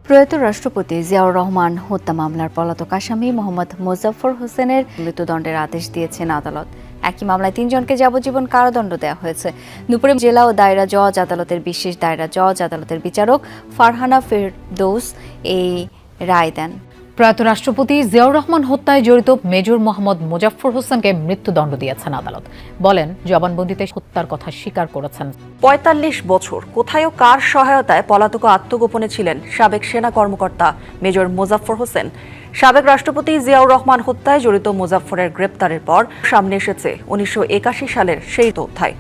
প্রয়াত রাষ্ট্রপতি জিয়াউর রহমান হত্যা মামলার পলাতক আসামি মোহাম্মদ মোজাফফর হোসেনের মৃত্যুদণ্ডের আদেশ দিয়েছেন আদালত। একই মামলায় 3 জনকে যাবজ্জীবন কারাদণ্ড দেওয়া হয়েছে। দুপুরে জেলা ও দায়রা জজ আদালতের বিশেষ দায়রা জজ আদালতের বিচারক ফারহানা ফেরদৌস এই রায় দেন। প্রয়াত রাষ্ট্রপতি জিয়াউর রহমান হত্যায় জড়িত মেজর মোহাম্মদ মোজাফফর হোসেনকে মৃত্যুদণ্ড দিয়েছেন আদালত। বলেন, জবানবন্দিতে হত্যার কথা স্বীকার করেছেন। ৪৫ বছর কোথায় ও কার সহায়তায় পলাতক আত্মগোপনে ছিলেন সাবেক সেনা কর্মকর্তা মেজর মোজাফফর হোসেন। সাবেক রাষ্ট্রপতি জিয়াউর রহমান হত্যায় জড়িত মোজাফফরের গ্রেপ্তারের পর সামনে এসেছে ১৯৮১ সালের সেই তথ্যায়।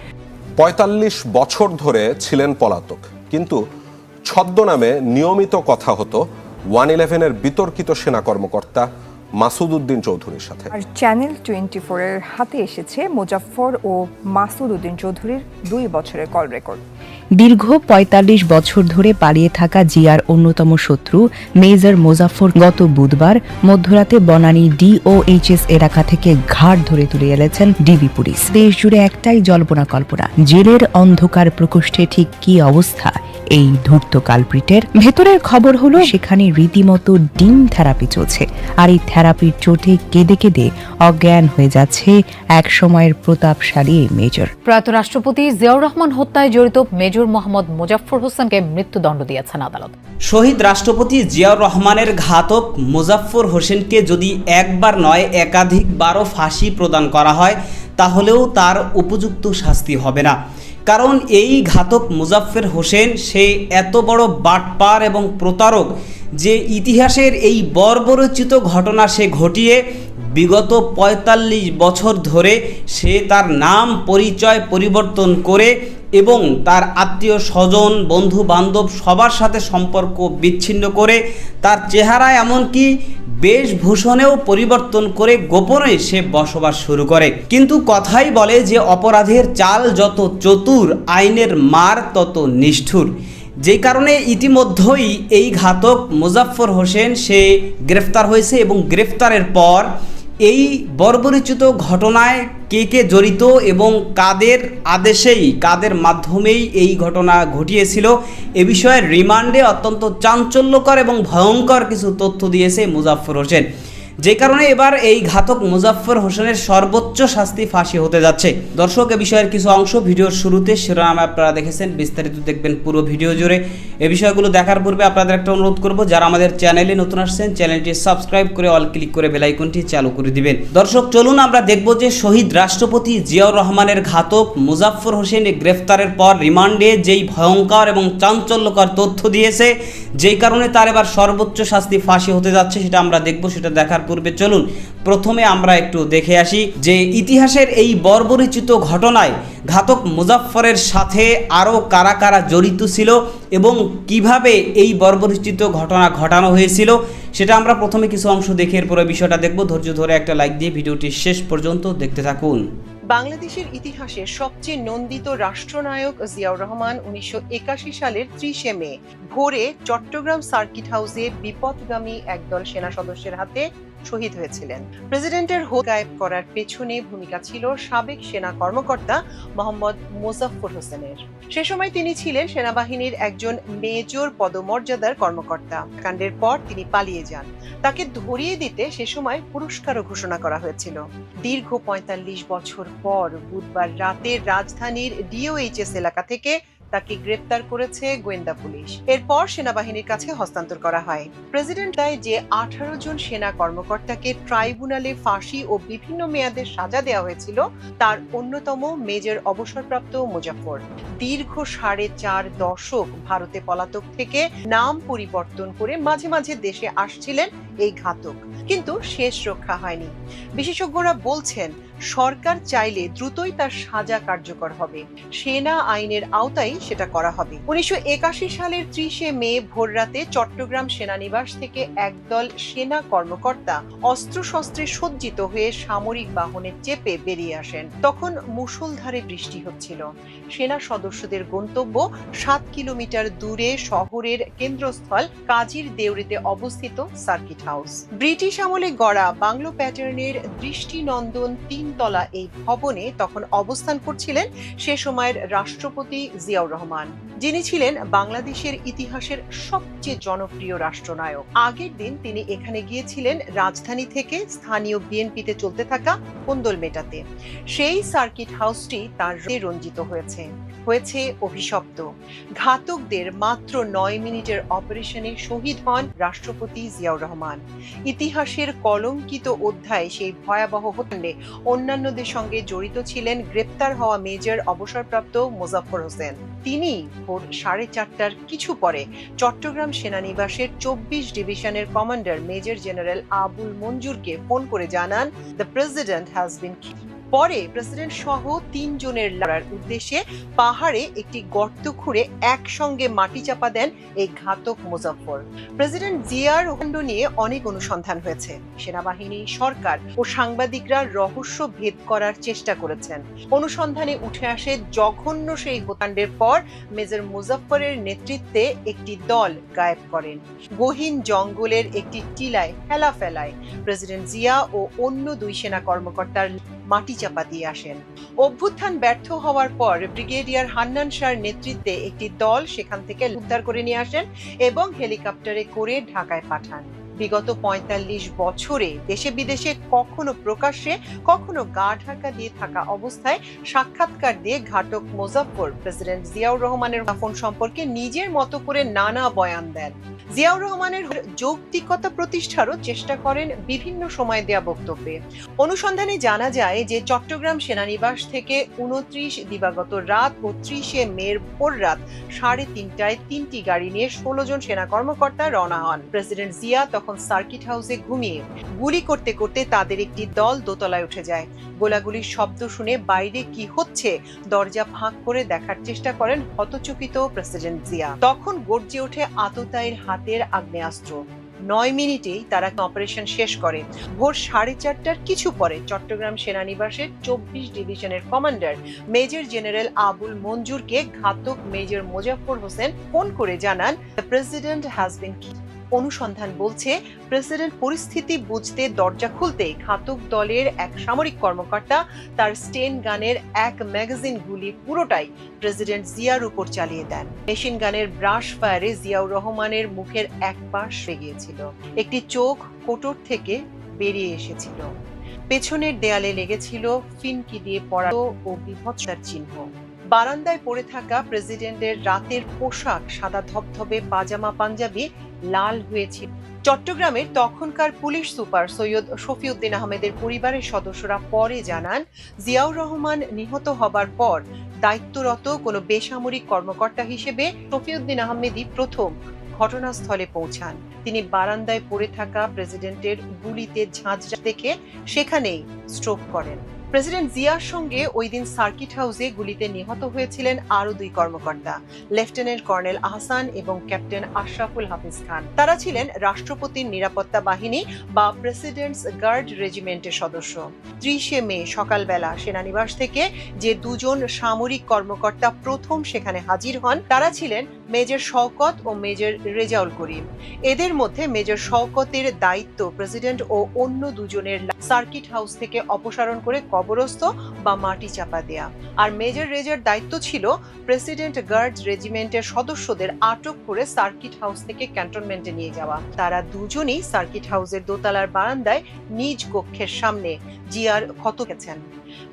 ৪৫ বছর ধরে ছিলেন পলাতক, কিন্তু ছদ্মনামে নিয়মিত কথা হতো 111-এর বিতর্কিত সেনা কর্মকর্তা মাসুদ উদ্দিন চৌধুরীর সাথে। আর চ্যানেল 24-এর হাতে এসেছে মোজাফফর ও মাসুদ উদ্দিন চৌধুরীর 2 বছরের কল রেকর্ড। দীর্ঘ ৪৫ বছর ধরে পালিয়ে থাকা জিয়ার অন্যতম শত্রু মেজর মোজাফফর গত বুধবার মধ্যরাতে বনানী DOHS এলাকা থেকে ঘাট ধরে তুলে এনেছেন ডিবি পুলিশ। দেশ জুড়ে একটাই জল্পনা কল্পনা, জেলের অন্ধকার প্রকোষ্ঠে ঠিক কি অবস্থা এই ধূর্ত কালপ্রিটের। ভেতরের খবর হলো সেখানে রীতিমতো ডিম থেরাপি চলছে, আর এই থেরাপির চোটে কেঁদে কেঁদে অজ্ঞান হয়ে যাচ্ছে এক সময়ের প্রতাপশালী মেজর। প্রয়াত রাষ্ট্রপতি জিয়াউর রহমান হত্যায় জড়িত মেজর মোহাম্মদ মোজাফফর হোসেনকে মৃত্যুদণ্ড দিয়েছেন আদালত। শহীদ রাষ্ট্রপতি জিয়াউর রহমানের ঘাতক মোজাফফর হোসেনকে যদি একবার নয় একাধিকবারও ফাঁসি প্রদান করা হয়, তাহলেও তার উপযুক্ত শাস্তি হবে না। কারণ এই ঘাতক মোজাফফর হোসেন সে এত বড় বাটপার এবং প্রতারক যে ইতিহাসের এই বর্বরোচিত ঘটনা সে ঘটিয়ে বিগত ৪৫ বছর ধরে সে তার নাম পরিচয় পরিবর্তন করে এবং তার আত্মীয় স্বজন বন্ধু বান্ধব সবার সাথে সম্পর্ক বিচ্ছিন্ন করে তার চেহারা এমনকি বেশভূষণেও পরিবর্তন করে গোপনে সে বসবাস শুরু করে। কিন্তু কথাই বলে যে অপরাধের চাল যত চতুর, আইনের মার তত নিষ্ঠুর। যেই কারণে ইতিমধ্যেই এই ঘাতক মোজাফফর হোসেন সে গ্রেফতার হয়েছে এবং গ্রেফতারের পর এই বর্বরোচিত ঘটনায় কে কে জড়িত এবং কাদের আদেশেই কাদের মাধ্যমেই এই ঘটনা ঘটিয়েছিল এ বিষয়ে রিমান্ডে অত্যন্ত চাঞ্চল্যকর এবং ভয়ঙ্কর কিছু তথ্য দিয়েছে মোজাফফর হোসেন। যে কারণে এবার এই ঘাতক মোজাফফর হোসেনের সর্বোচ্চ শাস্তি ফাঁসি হতে যাচ্ছে। দর্শক, এ বিষয়ের কিছু অংশ ভিডিওর শুরুতে শিরোনামে আপনারা দেখেছেন, বিস্তারিত দেখবেন পুরো ভিডিও জুড়ে। এ বিষয়গুলো দেখার পূর্বে আপনাদের একটা অনুরোধ করব, যারা আমাদের চ্যানেলে নতুন আসছেন চ্যানেলটি সাবস্ক্রাইব করে অল ক্লিক করে বেল আইকনটি চালু করে দিবেন। দর্শক, চলুন আমরা দেখব যে শহীদ রাষ্ট্রপতি জিয়াউর রহমানের ঘাতক মোজাফফর হোসেন গ্রেফতারের পর রিমান্ডে যেই ভয়ঙ্কর এবং চাঞ্চল্যকর তথ্য দিয়েছে, যেই কারণে তার এবার সর্বোচ্চ শাস্তি ফাঁসি হতে যাচ্ছে, সেটা আমরা দেখব। সেটা দেখার পূর্বে চলুন প্রথমে আমরা একটু দেখে আসি যে ইতিহাসের এই বর্বরোচিত ঘটনায় ঘাতক মোজাফফরের সাথে আরও কারা কারা জড়িত ছিল এবং কিভাবে এই বর্বরোচিত ঘটনা ঘটানো হয়েছিল, সেটা আমরা প্রথমে কিছু অংশ দেখে এরপরে বিষয়টা দেখব। ধৈর্য ধরে একটা লাইক দিয়ে ভিডিওটি শেষ পর্যন্ত দেখতে থাকুন। বাংলাদেশের ইতিহাসে সবচেয়ে নন্দিত রাষ্ট্রনায়ক জিয়াউর রহমান ১৯৮১ সালের ৩০ মে ভোরে চট্টগ্রাম সার্কিট হাউসে বিপথগামী একদল সেনা সদস্যের হাতে শহীদ হয়েছিলেন। প্রেসিডেন্টের গায়েব করার পেছনে ভূমিকা ছিল সাবেক সেনা কর্মকর্তা মোহাম্মদ মোজাফফর হোসেনের। সে সময় তিনি ছিলেন সেনাবাহিনীর একজন মেজর পদমর্যাদার কর্মকর্তা। কাণ্ডের পর তিনি পালিয়ে যান। তাকে ধরিয়ে দিতে সে সময় পুরস্কারও ঘোষণা করা হয়েছিল। দীর্ঘ ৪৫ বছর পর বুধবার রাতে রাজধানীর DOHS এলাকা থেকে তাকে গ্রেপ্তার করেছে গোয়েন্দা পুলিশ। এরপর সেনাবাহিনীর কাছে হস্তান্তর করা হয়। প্রেসিডেন্ট দায় যে 18 জন সেনা কর্মকর্তাকে ট্রাইব্যুনালে ফাঁসি ও বিভিন্ন মেয়াদের সাজা দেওয়া হয়েছিল, তার অন্যতম মেজর অবসরপ্রাপ্ত মোজাফফর। দীর্ঘ 4.5 দশক ভারতে পলাতক থেকে নাম পরিবর্তন করে মাঝে মাঝে দেশে আসছিলেন এই ঘাতক, কিন্তু শেষ রক্ষা হয়নি। বিশেষজ্ঞরা বলছেন সরকার চাইলে দ্রুতই তার সাজা কার্যকর হবে। সেনা আইনের আওতায় সেটা করা হবে। ১৯৮১ সালের ৩০ মে ভোররাতে চট্টগ্রাম সেনানিবাস থেকে একদল সেনা কর্মকর্তা অস্ত্রশস্ত্রে সজ্জিত হয়ে সামরিক বাহনে চেপে বেরিয়ে আসেন। তখন মুষলধারে বৃষ্টি হচ্ছিল। সেনা সদস্যদের গন্তব্য ৭ কিলোমিটার দূরে শহরের কেন্দ্রস্থল কাজীর দেউরিতে অবস্থিত সার্কিট হাউস। ব্রিটিশ আমলে গড়া বাংলো প্যাটার্নের দৃষ্টিনন্দন ৩ তলা এই ভবনে তখন অবস্থান করছিলেন সে সময়ের রাষ্ট্রপতি জিয়াউর রহমান, যিনি ছিলেন বাংলাদেশের ইতিহাসের সবচেয়ে জনপ্রিয় রাষ্ট্রনায়ক। আগের দিন তিনি এখানে গিয়েছিলেন রাজধানী থেকে স্থানীয় বিএনপিতে চলতে থাকা কোন্দল মেটাতে। সেই সার্কিট হাউসটি তার রঞ্জিত হয়েছে অভিশপ্ত। ঘাতকদের মাত্র 9 মিনিটের অপারেশনে শহীদ হন রাষ্ট্রপতি জিয়াউর রহমান। ইতিহাসের কলঙ্কিত অধ্যায় সেই ভয়াবহ হত্যাকাণ্ডে অন্যান্যদের সঙ্গে জড়িত ছিলেন গ্রেপ্তার হওয়া মেজর অবসরপ্রাপ্ত মোজাফফর হোসেন। তিনি ভোর 4:30টার কিছু পরে চট্টগ্রাম সেনানিবাসের 24 ডিভিশনের কমান্ডার মেজর জেনারেল আবুল মঞ্জুরকে ফোন করে জানান, the president has been killed. পরে প্রেসিডেন্ট সহ 3 জনের লড়ার উদ্দেশ্যে পাহাড়ে একটি গর্ত খুঁড়ে একসঙ্গে মাটি চাপা দেন এই ঘাতক মোজাফফর। প্রেসিডেন্ট জিয়ার হত্যাকাণ্ড নিয়ে অনেক অনুসন্ধান হয়েছে। সেনাবাহিনী, সরকার ও সাংবাদিকরা রহস্য ভেদ করার চেষ্টা করেছেন। অনুসন্ধানে উঠে আসে জঘন্য সেই হত্যাকাণ্ডের পর মেজর মোজাফফরের নেতৃত্বে একটি দল গায়েব করেন। গহীন জঙ্গলের একটি টিলায় হেলা ফেলায় প্রেসিডেন্ট জিয়া ও অন্য 2 সেনা কর্মকর্তার মাটি চাপা দিয়ে আসেন। অভ্যুত্থান ব্যর্থ হওয়ার পর ব্রিগেডিয়ার হান্নান শাহর নেতৃত্বে একটি দল সেখান থেকে উদ্ধার করে নিয়ে আসেন এবং হেলিকপ্টারে করে ঢাকায় পাঠান। বিগত 45 বছরে দেশে বিদেশে কখনো প্রকাশ্যে কখনো গা ঢাকা দিয়ে থাকা অবস্থায় সাক্ষাৎকার দিয়ে ঘাতক মোজাফফর প্রেসিডেন্ট জিয়াউর রহমানের দাফন সম্পর্কে নিজের মতো করে নানা বয়ান দেন। জিয়াউর রহমানের যৌক্তিকতা প্রতিষ্ঠারও চেষ্টা করেন বিভিন্ন সময় দেয়া বক্তব্যে। অনুসন্ধানে জানা যায় যে চট্টগ্রাম সেনানিবাস থেকে 29 দিবাগত রাত ও 30 মের ভোর রাত 3:30টায় 3টি গাড়ি নিয়ে 16 জন সেনা কর্মকর্তা রওনা হন। প্রেসিডেন্ট জিয়া তখন সার্কিট হাউসে ঘুমিয়ে গুলি করতে করতে তাদের একটি দল দোতলায় উঠে যায়। গোলাগুলির শব্দ শুনে বাইরে কি হচ্ছে দরজা ফাঁক করে দেখার চেষ্টা করেন হতচকিত প্রেসিডেন্ট জিয়া। তখন গর্জে ওঠে আততায়ীর হাতের আগ্নেয়াস্ত্র। 9 মিনিটেই তারা অপারেশন শেষ করে। ভোর 4:30টার কিছু পরে চট্টগ্রাম সেনানিবাসের 24 ডিভিশনের কমান্ডার মেজর জেনারেল আবুল মঞ্জুরকে ঘাতক মেজর মোজাফফর হোসেন ফোন করে জানান, the president has been killed. অনুসন্ধান বলছে প্রেসিডেন্ট পরিস্থিতি বুঝতে দরজা খুলতে ঘাতক দলের এক সামরিক কর্মকর্তা তার স্টেন গানের এক ম্যাগাজিন গুলি পুরোটাই প্রেসিডেন্ট জিয়ার উপর চালিয়ে দেন। মেশিন গানের ব্রাশ ফায়ারে জিয়াউর রহমানের মুখের এক পাশ গিয়েছিল, একটি চোখ কোটর থেকে বেরিয়ে এসেছিল, পেছনের দেয়ালে লেগেছিল ফিনকি দিয়ে পড়া ও বিভৎসতার চিহ্ন। বারান্দায় পড়ে থাকা প্রেসিডেন্টের রাতের পোশাক সাদা ধবধবে পাজামা পাঞ্জাবি লাল হয়েছিল। চট্টগ্রামের তখনকার পুলিশ সুপার সৈয়দ শফিউদ্দিন আহমেদের পরিবারের সদস্যরা পরে জানান, জিয়াউর রহমান নিহত হবার পর দায়িত্বরত কোনো বেসামরিক কর্মকর্তা হিসেবে শফিউদ্দিন আহমেদই প্রথম ঘটনাস্থলে পৌঁছান। তিনি বারান্দায় পড়ে থাকা প্রেসিডেন্টের গুলিতে ঝাঁঝরা দেখে সেখানেই স্ট্রোক করেন। প্রেসিডেন্ট জিয়ার সঙ্গে ওই দিন সার্কিট হাউসে গুলিতে নিহত হয়েছিলেন আরো 2 কর্মকর্তা, লেফটেন্যান্ট কর্নেল আহসান এবং ক্যাপ্টেন আশরাফুল হাফিজ খান। তারা ছিলেন রাষ্ট্রপতির নিরাপত্তা বাহিনী বা প্রেসিডেন্টস গার্ড রেজিমেন্টের সদস্য। 30 মে সকালবেলা সেনানিবাস থেকে যে 2 জন সামরিক কর্মকর্তা প্রথম সেখানে হাজির হন তারা ছিলেন মেজর শওকত ও মেজর রেজাউল করিম। এদের মধ্যে মেজর শওকতের দায়িত্ব প্রেসিডেন্ট ও অন্য 2 জনের সার্কিট হাউস থেকে অপসারণ করে কবরস্থ বা মাটি চাপা দেয়া, আর মেজর রেজার দায়িত্ব ছিল প্রেসিডেন্ট গার্ড রেজিমেন্টের সদস্যদের আটক করে সার্কিট হাউস থেকে ক্যান্টনমেন্টে নিয়ে যাওয়া। তারা দুজনেই সার্কিট হাউসের দোতলার বারান্দায় নিজ কক্ষের সামনে জিয়ার ক্ষত গেছেন।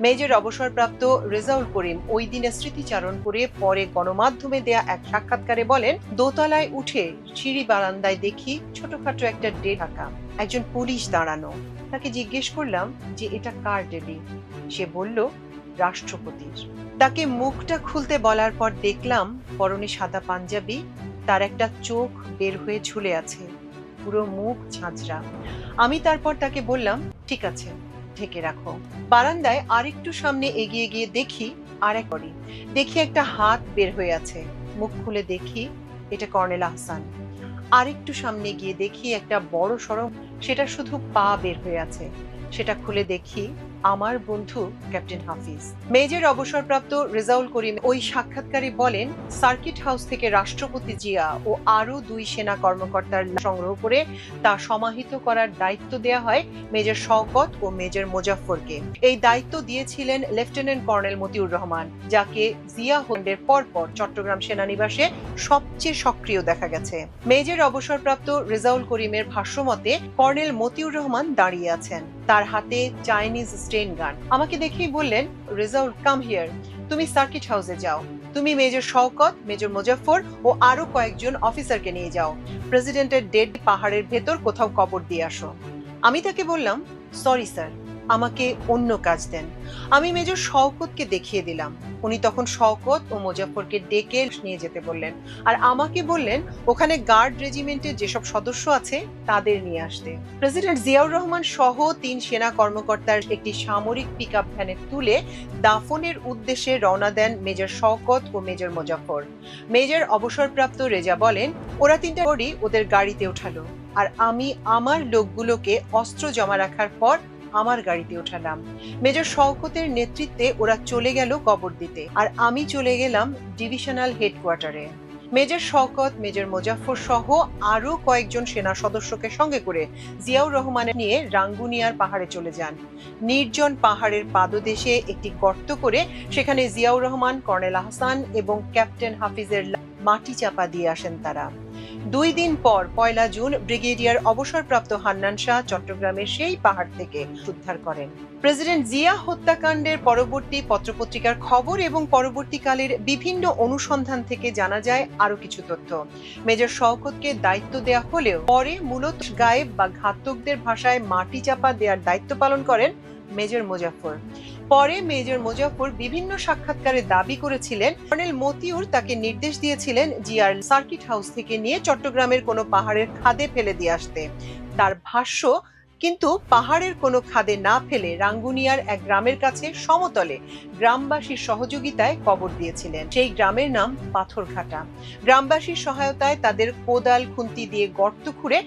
মেজর অবসরপ্রাপ্ত রেজাউল করিম ওই দিনে স্মৃতিচারণ করে পরে গণমাধ্যমে দেয়া এক সাক্ষাৎকারে বলেন, দোতলায় উঠে সিঁড়ি বারান্দায় দেখি ছোটখাটো একটা ডেড থাকা, একজন পুলিশ দাঁড়ানো। তাকে জিজ্ঞেস করলাম যে এটা কার ডেডি? সে বলল রাষ্ট্রপতির। তাকে মুখটা খুলতে বলার পর দেখলাম পরনে সাদা পাঞ্জাবি, তার একটা চোখ বের হয়ে ঝুলে আছে, পুরো মুখ ঝাঁঝরা। আমি তারপর তাকে বললাম, ঠিক আছে, ঢেকে রাখো। বারান্দায় আরেকটু সামনে এগিয়ে গিয়ে দেখি দেখি একটা হাত বের হয়ে আছে, মুখ খুলে দেখি এটা কর্নেল আহসান। আরেকটু সামনে গিয়ে দেখি একটা বড় সড়ক, সেটা শুধু পা বের হয়ে আছে, সেটা খুলে দেখি আমার বন্ধু ক্যাপ্টেন হাফিজ। মেজর অবসরপ্রাপ্ত রেজাউল করিম ওই সাক্ষাৎকারে বলেন, সার্কিট হাউস থেকে রাষ্ট্রপতি জিয়া ও আরো 2 সেনা কর্মকর্তার সংগ্রহ করে তা সমাহিত করার দায়িত্ব দেয়া হয় মেজর শওকত ও মেজর মোজাফফরকে। এই দায়িত্ব দিয়েছিলেন লেফটেন্যান্ট কর্নেল মতিউর রহমান, যাকে জিয়া হত্যার পরপর চট্টগ্রাম সেনানিবাসে সবচেয়ে সক্রিয় দেখা গেছে। মেজর অবসরপ্রাপ্ত রেজাউল করিমের ভাষ্যমতে কর্নেল মতিউর রহমান দাঁড়িয়ে আছেন, তার হাতে চাইনিজ স্টেন গান। আমাকে দেখেই বললেন, রেজাউল কাম হিয়ার, তুমি সার্কিট হাউসে যাও, তুমি মেজর শওকত, মেজর মোজাফফর ও আরো কয়েকজন অফিসারকে নিয়ে যাও, প্রেসিডেন্টের ডেড পাহাড়ের ভেতর কোথাও কবর দিয়ে আসো। আমি তাকে বললাম, সরি স্যার, আমাকে অন্য কাজ দেন। আমি মেজর শওকতকে দেখিয়ে দিলাম। উনি তখন শওকত ও মোজাফফরকে ডেকে নিয়ে যেতে বললেন, আর আমাকে বললেন ওখানে গার্ড রেজিমেন্টের যেসব সদস্য আছে তাদের নিয়ে আসতে। প্রেসিডেন্ট জিয়াউর রহমান সহ 3 সেনা কর্মকর্তার একটি সামরিক পিকআপ ভ্যানে তুলে দাফনের উদ্দেশ্যে রওনা দেন মেজর শওকত ও মেজর মোজাফফর। মেজর অবসরপ্রাপ্ত রেজা বলেন, ওরা 3টা বডি ওদের গাড়িতে ওঠালো, আর আমি আমার লোকগুলোকে অস্ত্র জমা রাখার পর আমার গাড়িতে ওঠালাম। মেজর শওকতের নেতৃত্বে ওরা চলে গেল কবর দিতে, আর আমি চলে গেলাম ডিভিশনাল হেডকোয়ার্টারে। মেজর শওকত, মেজর মোজাফফর সহ আরো কয়েকজন সেনা সদস্যকে সঙ্গে করে জিয়াউর রহমানের নিয়ে রাঙ্গুনিয়ার পাহাড়ে চলে যান। নির্জন পাহাড়ের পাদদেশে একটি গর্ত করে সেখানে জিয়াউর রহমান, কর্নেল আহসান এবং ক্যাপ্টেন হাফিজের মাটি চাপা দিয়ে আসেন তারা। 2 দিন পর 1 জুন ব্রিগেডিয়ার অবসরপ্রাপ্ত হান্নান শাহ চট্টগ্রামের সেই পাহাড় থেকে উদ্ধার করেন। প্রেসিডেন্ট জিয়া হত্যাকাণ্ডের পরবর্তী পত্রপত্রিকার খবর এবং পরবর্তীকালের বিভিন্ন অনুসন্ধান থেকে জানা যায় আরো কিছু তথ্য। মেজর শওকতকে দায়িত্ব দেয়া হলেও পরে মূলত গায়েব বা ঘাতকদের ভাষায় মাটি চাপা দেওয়ার দায়িত্ব পালন করেন মেজর মোজাফফর। পরে মেজর মোজাফফর বিভিন্ন সাক্ষাৎকারে দাবি করেছিলেন কর্নেল মতিউর তাকে নির্দেশ দিয়েছিলেন জিয়ার সার্কিট হাউস থেকে নিয়ে চট্টগ্রামের কোনো পাহাড়ের খাদে ফেলে দিয়ে আসতে। তার ভাষ্য, কিন্তু পাহাড়ের কোনো খাদে না ফেলে রাঙ্গুনিয়ার এক গ্রামের কাছে সমতলে গ্রামবাসীর সহযোগিতায় কবর দিয়েছিলেন। সেই গ্রামের নাম পাথরঘাটা। গ্রামবাসীর সহায়তায় তাদের কোদাল খুন্তি দিয়ে গর্ত খুঁড়ে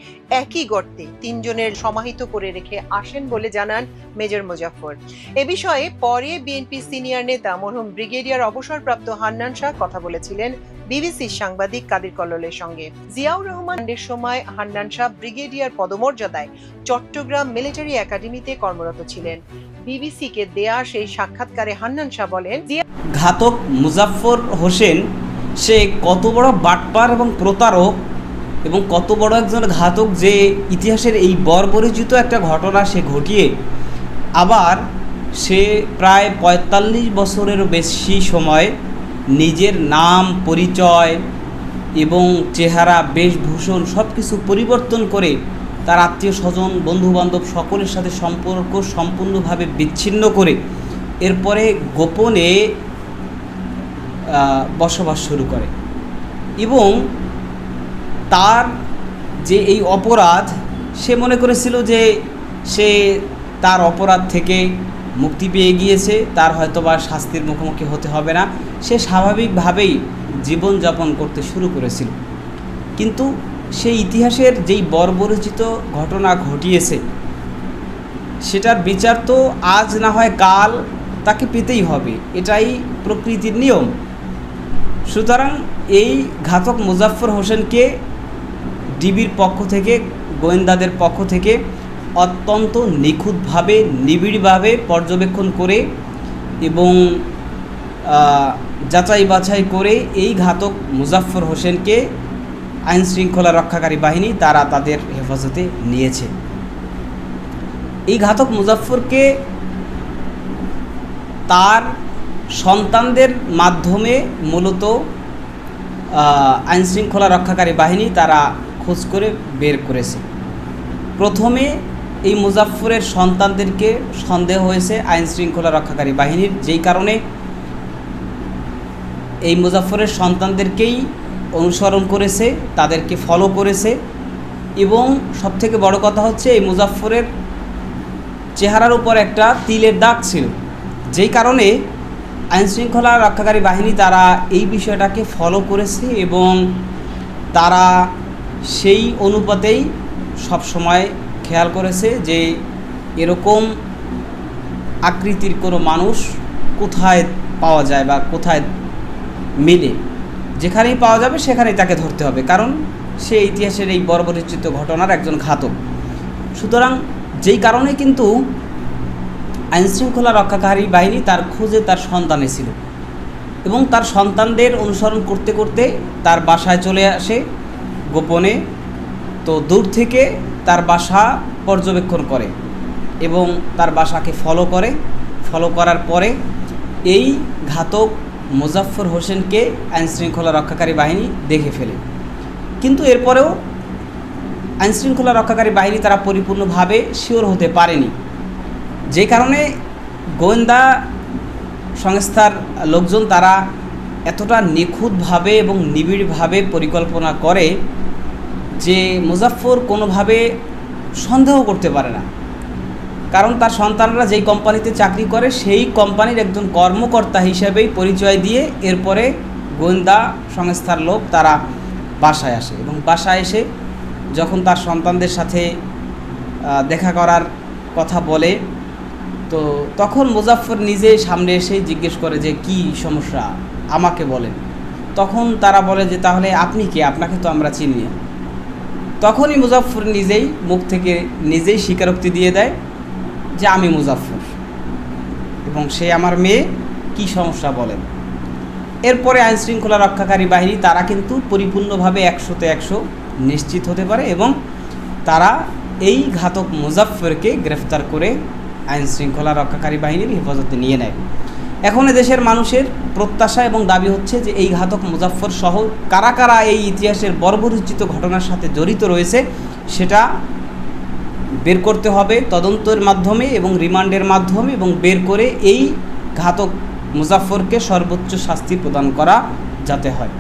একই গর্তে 3 জনের সমাহিত করে রেখে আসেন বলে জানান মেজর মোজাফফর। এ বিষয়ে পরে বিএনপি সিনিয়র নেতা মরহুম ব্রিগেডিয়ার অবসরপ্রাপ্ত হান্নান শাহ কথা বলেছিলেন বিবিসির সাংবাদিক কাদির কল্লোলের সঙ্গে। জিয়াউর রহমানের সময় হান্নান শাহ ব্রিগেডিয়ার পদমর্যাদায় চট্টগ্রাম মিলিটারি একাডেমিতে কর্মরত ছিলেন। বিবিসিকে দেয়া সেই সাক্ষাৎকারে হান্নান শাহ বলেন, ঘাতক মুজাফফর হোসেন সে কত বড় বাটপার এবং প্রতারক এবং কত বড় একজন ঘাতক, যে ইতিহাসের এই বর্বরোচিত একটা ঘটনা সে ঘটিয়ে আবার সে প্রায় 45 বছরেরও বেশি সময় নিজের নাম, পরিচয় এবং চেহারা, বেশভূষণ সব কিছু পরিবর্তন করে তার আত্মীয় স্বজন, বন্ধুবান্ধব সকলের সাথে সম্পর্ক সম্পূর্ণভাবে বিচ্ছিন্ন করে এরপরে গোপনে বসবাস শুরু করে। এবং তার যে এই অপরাধ, সে মনে করেছিল যে সে তার অপরাধ থেকে মুক্তি পেয়ে গিয়েছে, তার হয়তোবা শাস্তির মুখোমুখি হতে হবে না, সে স্বাভাবিকভাবেই জীবনযাপন করতে শুরু করেছিল। কিন্তু সেই ইতিহাসের যেই বর্বরোচিত ঘটনা ঘটিয়েছে সেটার বিচার তো আজ না হয় কাল তাকে পেতেই হবে, এটাই প্রকৃতির নিয়ম। সুতরাং এই ঘাতক মুজাফফর হোসেনকে ডিবির পক্ষ থেকে, গোয়েন্দাদের পক্ষ থেকে অত্যন্ত নিখুঁতভাবে, নিবিড়ভাবে পর্যবেক্ষণ করে এবং যাচাই বাছাই করে এই ঘাতক মুজাফফর হোসেনকে আইন শৃঙ্খলা রক্ষাকারী বাহিনী তারা তাদের হেফাজতে নিয়েছে। এই ঘাতক মুজাফফরকে তার সন্তানদের মাধ্যমে মূলত আইন শৃঙ্খলা রক্ষাকারী বাহিনী তারা খোঁজ করে বের করেছে। প্রথমে এই মুজাফফরের সন্তানদেরকে সন্দেহ হয়েছে আইন শৃঙ্খলা রক্ষাকারী বাহিনীর, যেই কারণে এই মুজাফফরের সন্তানদেরকেই অনুসরণ করেছে, তাদেরকে ফলো করেছে। এবং সবথেকে বড় কথা হচ্ছে, এই মুজাফফরের চেহারার উপর একটা তিলের দাগ ছিল, যেই কারণে আইন শৃঙ্খলা রক্ষাকারী বাহিনী তারা এই বিষয়টাকে ফলো করেছে এবং তারা সেই অনুপাতেই সবসময় খেয়াল করেছে যে এরকম আকৃতির কোনো মানুষ কোথায় পাওয়া যায় বা কোথায় মিলে, যেখানেই পাওয়া যাবে সেখানেই তাকে ধরতে হবে, কারণ সে ইতিহাসের এই বর্বরোচিত ঘটনার একজন ঘাতক। সুতরাং যেই কারণে কিন্তু আইনশৃঙ্খলা রক্ষাকারী বাহিনী তার খোঁজে তার সন্তানে ছিল এবং তার সন্তানদের অনুসরণ করতে করতে তার বাসায় চলে আসে গোপনে। তো দূর থেকে তার বাসা পর্যবেক্ষণ করে এবং তার বাসাকে ফলো করার পরে এই ঘাতক মোজাফফর হোসেনকে আইনশৃঙ্খলা রক্ষাকারী বাহিনী দেখে ফেলে। কিন্তু এরপরেও আইনশৃঙ্খলা রক্ষাকারী বাহিনী তারা পরিপূর্ণভাবে শিওর হতে পারেনি, যে কারণে গোয়েন্দা সংস্থার লোকজন তারা এতটা নিখুঁতভাবে এবং নিবিড়ভাবে পরিকল্পনা করে যে মুজাফফর কোনোভাবে সন্দেহ করতে পারে না, কারণ তার সন্তানরা যেই কোম্পানিতে চাকরি করে সেই কোম্পানির একজন কর্মকর্তা হিসেবেই পরিচয় দিয়ে এরপরে গোয়েন্দা সংস্থার লোক তারা বাসায় আসে এবং বাসায় এসে যখন তার সন্তানদের সাথে দেখা করার কথা বলে, তো তখন মুজাফফর নিজে সামনে এসে জিজ্ঞেস করে যে কি সমস্যা আমাকে বলেন। তখন তারা বলে যে তাহলে আপনি কে, আপনাকে তো আমরা চিনি না। তখনই মুজাফফর নিজেই মুখ থেকে নিজেই স্বীকারোক্তি দিয়ে দেয় যে আমি মুজাফফর এবং সে আমার মেয়ে, কি সমস্যা বলেন। এরপরে আইনশৃঙ্খলা রক্ষাকারী বাহিনী তারা কিন্তু পরিপূর্ণভাবে 100তে 100 নিশ্চিত হতে পারে এবং তারা এই ঘাতক মুজাফফরকে গ্রেফতার করে আইনশৃঙ্খলা রক্ষাকারী বাহিনীর হেফাজতে নিয়ে নেয়। এখন দেশের মানুষের প্রত্যাশা এবং দাবি হচ্ছে যে এই ঘাতক মুজাফফর সহ কারা কারা এই ইতিহাসের বর্বরোচিত ঘটনার সাথে জড়িত রয়েছে সেটা বের করতে হবে তদন্তের মাধ্যমে এবং রিমান্ডের মাধ্যমে, এবং বের করে এই ঘাতক মুজাফফরকে সর্বোচ্চ শাস্তি প্রদান করা যাতে হয়।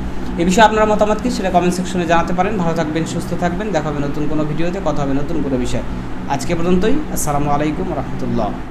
এ বিষয়ে আপনার মতামত কি সেটা কমেন্ট সেকশনে জানাতে পারেন। ভালো থাকবেন, সুস্থ থাকবেন, দেখা হবে নতুন কোনো ভিডিওতে, কথা হবে নতুন কোনো বিষয়। আজকে পর্যন্তই। আসসালামু আলাইকুম রহমতুল্লাহ।